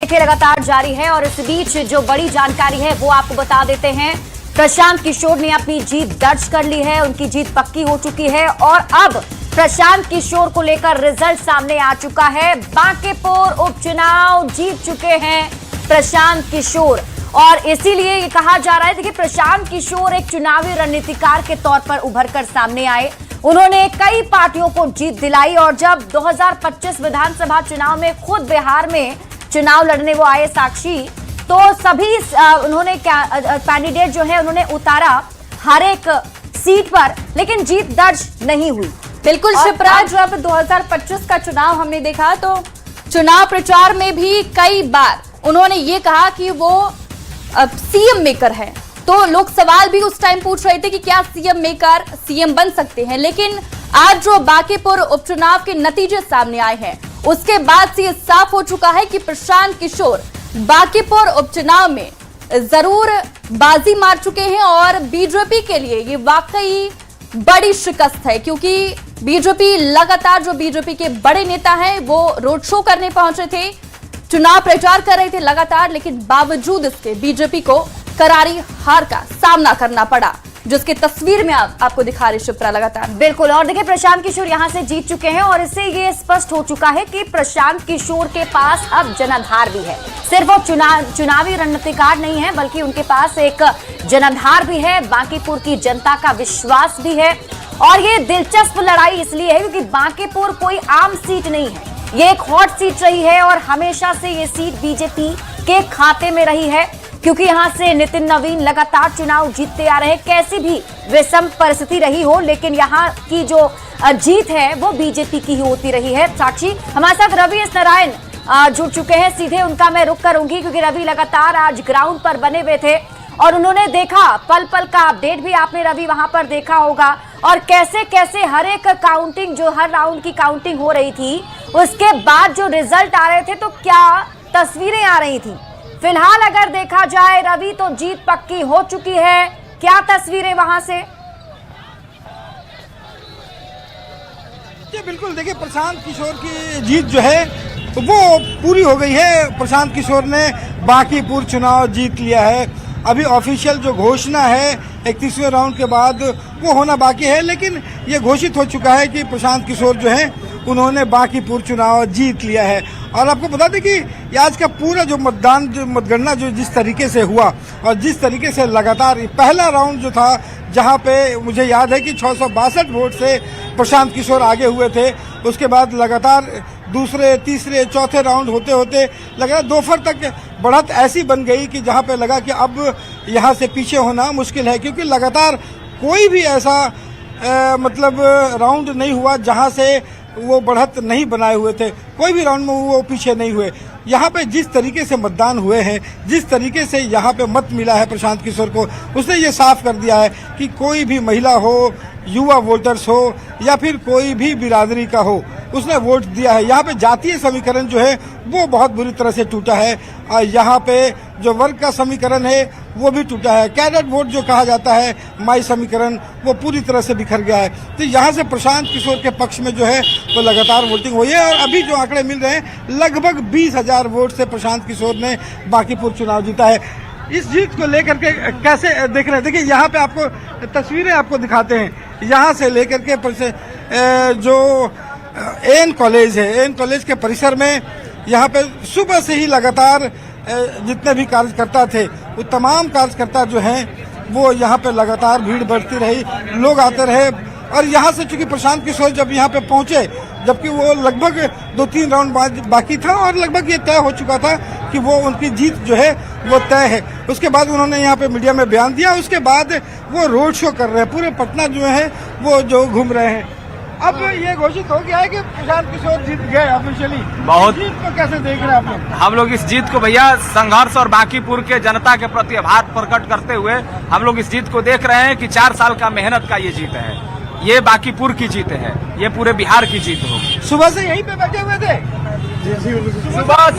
देखिए लगातार जारी है और इस बीच जो बड़ी जानकारी है वो आपको बता देते हैं। प्रशांत किशोर ने अपनी जीत दर्ज कर ली है, उनकी जीत पक्की हो चुकी है और अब प्रशांत किशोर को लेकर रिजल्ट सामने आ चुका है। बांकीपुर उपचुनाव जीत चुके हैं प्रशांत किशोर और इसीलिए ये कहा जा रहा है कि प्रशांत किशोर एक चुनावी रणनीतिकार के तौर पर उभरकर सामने आए। उन्होंने कई पार्टियों को जीत दिलाई और जब 2025 विधानसभा चुनाव में खुद बिहार में चुनाव लड़ने वो आए साक्षी, तो सभी उन्होंने कैंडिडेट जो है उन्होंने उतारा हर एक सीट पर, लेकिन जीत दर्ज नहीं हुई। बिल्कुल शिप्रा, जब 2025 का चुनाव हमने देखा तो चुनाव प्रचार में भी कई बार उन्होंने ये कहा कि वो सीएम मेकर है, तो लोग सवाल भी उस टाइम पूछ रहे थे कि क्या सीएम मेकर सीएम बन सकते हैं। लेकिन आज जो बांकीपुर उपचुनाव के नतीजे सामने आए हैं उसके बाद से ये साफ हो चुका है कि प्रशांत किशोर बांकीपुर उपचुनाव में जरूर बाजी मार चुके हैं और बीजेपी के लिए ये वाकई बड़ी शिकस्त है, क्योंकि बीजेपी लगातार जो बीजेपी के बड़े नेता हैं वो रोड शो करने पहुंचे थे, चुनाव प्रचार कर रहे थे लगातार, लेकिन बावजूद इसके बीजेपी को करारी हार का सामना करना पड़ा, जिसकी तस्वीर में आपको दिखा रही शिप्रा लगातार। बिल्कुल, और देखिए प्रशांत किशोर यहां से जीत चुके हैं और इससे ये स्पष्ट हो चुका है कि प्रशांत किशोर के पास अब जनाधार भी है। सिर्फ वो चुनावी रणनीतिकार नहीं है, बल्कि उनके पास एक जनाधार भी है, बांकीपुर की जनता का विश्वास भी है। और ये दिलचस्प लड़ाई इसलिए है क्योंकि बांकीपुर कोई आम सीट नहीं है, ये एक हॉट सीट रही है और हमेशा से ये सीट बीजेपी के खाते में रही है, क्योंकि यहां से नितिन नवीन लगातार चुनाव जीतते आ रहे हैं। कैसी भी विषम परिस्थिति रही हो, लेकिन यहां की जो जीत है वो बीजेपी की ही होती रही है। साक्षी, हमारे साथ रवि एस नारायण जुड़ चुके हैं, सीधे उनका मैं रुख करूंगी क्योंकि रवि लगातार आज ग्राउंड पर बने हुए थे और उन्होंने देखा पल पल का अपडेट भी आपने रवि वहां पर देखा होगा, और कैसे कैसे हर एक काउंटिंग, जो हर राउंड की काउंटिंग हो रही थी उसके बाद जो रिजल्ट आ रहे थे तो क्या तस्वीरें आ रही थी। फिलहाल अगर देखा जाए रवि तो जीत पक्की हो चुकी है, क्या तस्वीरें वहां से? जी बिल्कुल, देखिए प्रशांत किशोर की जीत जो है वो पूरी हो गई है। प्रशांत किशोर ने बांकीपुर चुनाव जीत लिया है। अभी ऑफिशियल जो घोषणा है 31वें राउंड के बाद वो होना बाकी है, लेकिन ये घोषित हो चुका है कि प्रशांत किशोर जो है उन्होंने बांकीपुर चुनाव जीत लिया है। और आपको बता दें कि आज का पूरा जो मतगणना जो जिस तरीके से हुआ और जिस तरीके से लगातार पहला राउंड जो था, जहां पे मुझे याद है कि 662 वोट से प्रशांत किशोर आगे हुए थे, उसके बाद लगातार दूसरे तीसरे चौथे राउंड होते होते लगा दोपहर तक बढ़त ऐसी बन गई कि जहां पे लगा कि अब यहां से पीछे होना मुश्किल है, क्योंकि लगातार कोई भी ऐसा मतलब राउंड नहीं हुआ जहां से वो बढ़त नहीं बनाए हुए थे, कोई भी राउंड में वो पीछे नहीं हुए। यहाँ पे जिस तरीके से मतदान हुए हैं, जिस तरीके से यहाँ पे मत मिला है प्रशांत किशोर को, उसने ये साफ कर दिया है कि कोई भी महिला हो, युवा वोटर्स हो या फिर कोई भी बिरादरी का हो, उसने वोट दिया है। यहाँ पे जातीय समीकरण जो है वो बहुत बुरी तरह से टूटा है और यहाँ पे जो वर्ग का समीकरण है वो भी टूटा है। कैडेट वोट जो कहा जाता है, माई समीकरण, वो पूरी तरह से बिखर गया है। तो यहाँ से प्रशांत किशोर के पक्ष में जो है वो लगातार वोटिंग हुई है और अभी जो आंकड़े मिल रहे हैं लगभग 20,000 वोट से प्रशांत किशोर ने बांकीपुर चुनाव जीता है। इस जीत को लेकर के कैसे देख रहे हैं? देखिए यहाँ पे आपको तस्वीरें आपको दिखाते हैं, यहाँ से लेकर के जो एन कॉलेज है, एन कॉलेज के परिसर में यहाँ पे सुबह से ही लगातार जितने भी कार्यकर्ता थे वो तमाम कार्यकर्ता जो हैं वो यहाँ पे लगातार भीड़ बढ़ती रही, लोग आते रहे। और यहाँ से चूंकि प्रशांत किशोर जब यहाँ पे पहुंचे, जबकि वो लगभग 2-3 राउंड बाकी था और लगभग ये तय हो चुका था कि वो उनकी जीत जो है वो तय है, उसके बाद उन्होंने यहाँ पे मीडिया में बयान दिया, उसके बाद वो रोड शो कर रहे हैं, पूरे पटना जो है वो जो घूम रहे हैं। अब ये घोषित हो गया है कि प्रशांत किशोर जीत गए ऑफिशियली। बहुत जीत को कैसे देख रहे हैं आप लोग? हम लोग इस जीत को भैया संघर्ष और बांकीपुर के जनता के प्रति आभार प्रकट करते हुए हम लोग इस जीत को देख रहे हैं कि 4 साल का मेहनत का ये जीत है, ये बांकीपुर की जीत है, ये पूरे बिहार की जीत होगी। सुबह से यहीं पे बैठे हुए थे, सुबह